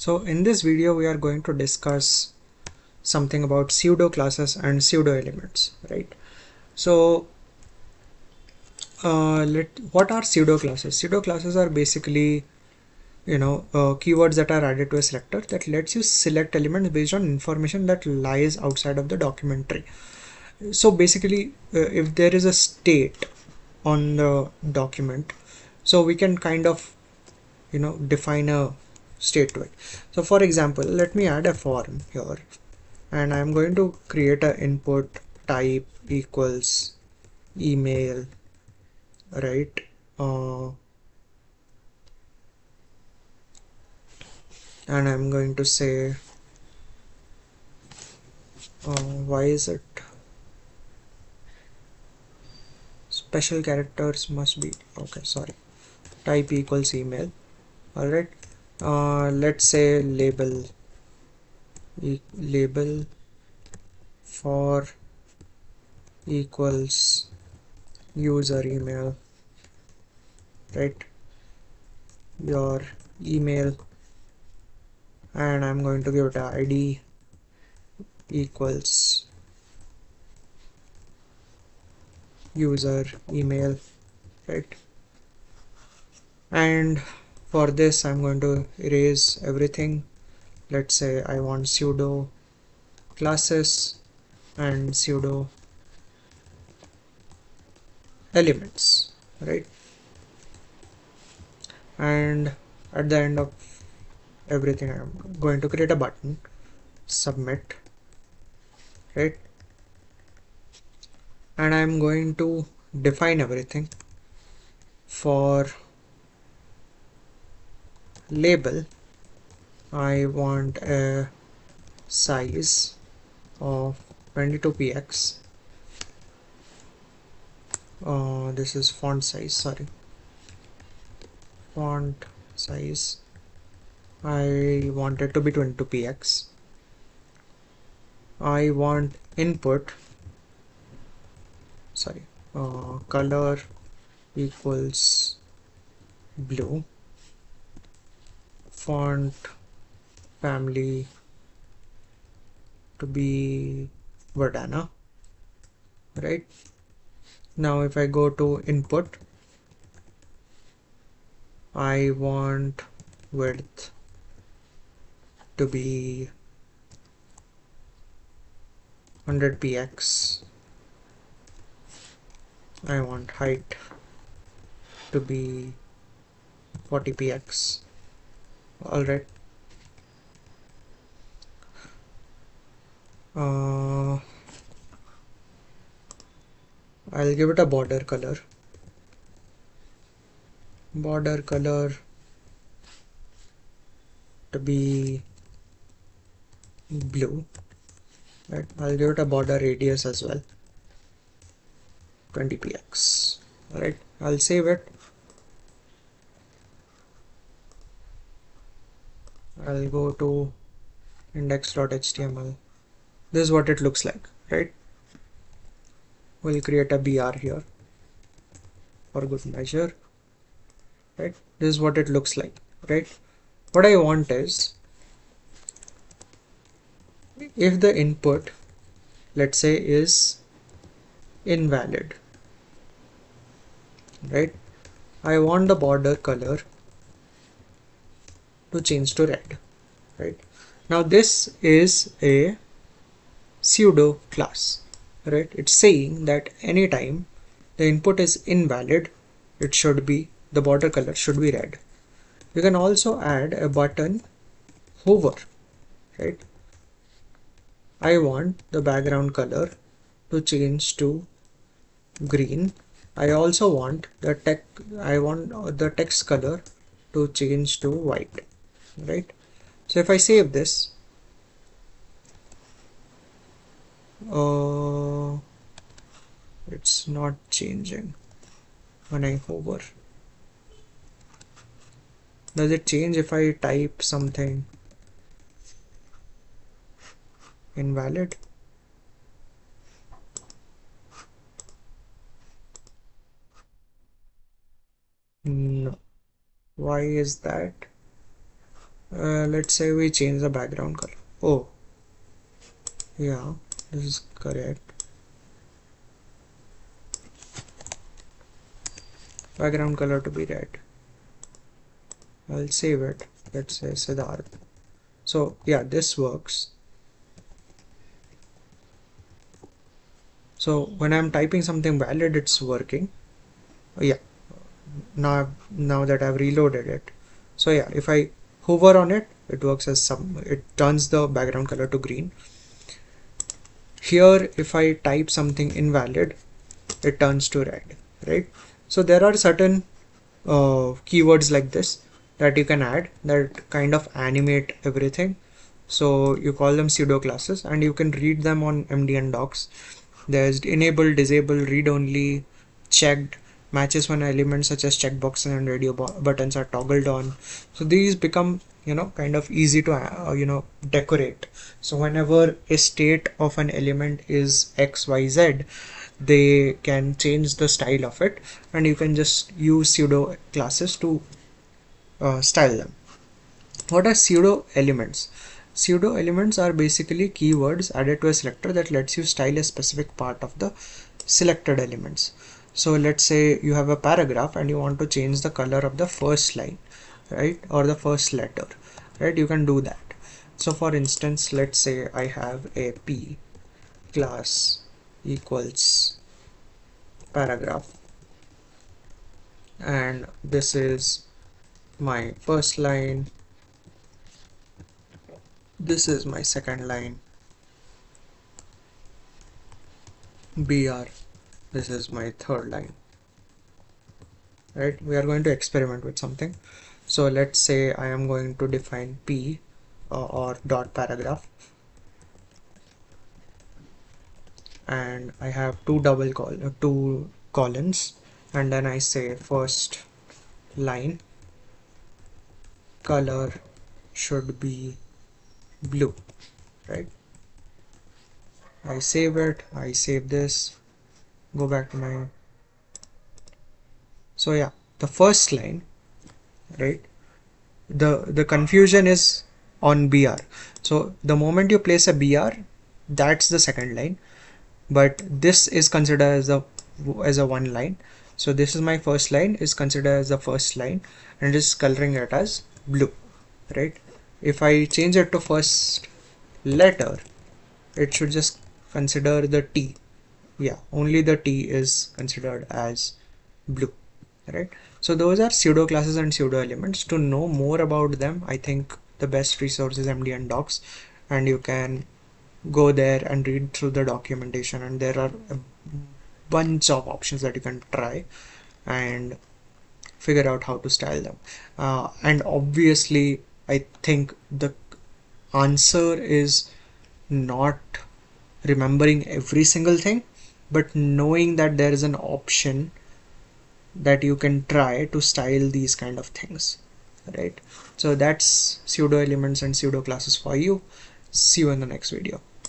So in this video we are going to discuss something about pseudo classes and pseudo elements, right? So what are pseudo classes? Pseudo classes are basically keywords that are added to a selector that lets you select elements based on information that lies outside of the document tree. So basically if there is a state on the document, so we can kind of define a state to it. So for example, let me add a form here, and I'm going to create an input type equals email, right? And I'm going to say why is it special characters must be okay, sorry, type equals email. All right, let's say label for equals user email, right? Your email, and I'm going to give it a ID equals user email, right? And for this I'm going to erase everything. Let's say I want pseudo classes and pseudo elements, right? And at the end of everything I'm going to create a button, submit, right? And I'm going to define everything. For label, I want a size of 22px. This is font size, sorry, font size. I want it to be 22px. I want input, sorry, color equals blue, font family to be Verdana, right? Now if I go to input, I want width to be 100px. I want height to be 40px. Alright. I'll give it a border color. Border color to be blue. Right. I'll give it a border radius as well, 20px. Alright, I'll save it. I'll go to index.html. This is what it looks like, right? We'll create a BR here for good measure, right? This is what it looks like, right? What I want is, if the input, let's say, is invalid, right? I want the border color to change to red, right? Now this is a pseudo class, right? It's saying that anytime the input is invalid, it should be, the border color should be red. You can also add a button hover, right? I want the background color to change to green. I also want the text color to change to white, right? So if I save this, it's not changing when I hover. Does it change if I type something invalid? No. Why is that? let's say we change the background color. Oh yeah, this is correct. Background color to be red. I'll save it. Let's say Siddharth. So yeah, this works. So when I'm typing something valid, it's working. Yeah, now that I've reloaded it. So yeah, if I hover on it, it works as it turns the background color to green. Here, if I type something invalid, it turns to red, right? So there are certain keywords like this that you can add that kind of animate everything. So you call them pseudo classes, and you can read them on MDN docs. There's enable, disable, read only, checked, matches when elements such as checkboxes and radio buttons are toggled on. So these become, kind of easy to, decorate. So whenever a state of an element is XYZ, they can change the style of it, and you can just use pseudo classes to style them. What are pseudo elements? Pseudo elements are basically keywords added to a selector that lets you style a specific part of the selected elements. So let's say you have a paragraph and you want to change the color of the first line, right, or the first letter, right? You can do that. So for instance, let's say I have a P class equals paragraph, and this is my first line, this is my second line, BR, this is my third line, right? We are going to experiment with something. So let's say I am going to define P or dot paragraph, and I have two colons, and then I say first line color should be blue, right? I save it, I save this, go back to my, so yeah, the first line, right, the confusion is on BR. So the moment you place a BR, that's the second line, but this is considered as a one line. So this is my first line is considered as the first line, and it is coloring it as blue, right? If I change it to first letter, it should just consider the T. Yeah, only the T is considered as blue, right? So those are pseudo classes and pseudo elements. To know more about them, I think the best resource is MDN docs, and you can go there and read through the documentation, and there are a bunch of options that you can try and figure out how to style them. And obviously, I think the answer is not remembering every single thing, but knowing that there is an option that you can try to style these kind of things, right? So that's pseudo elements and pseudo classes for you. See you in the next video.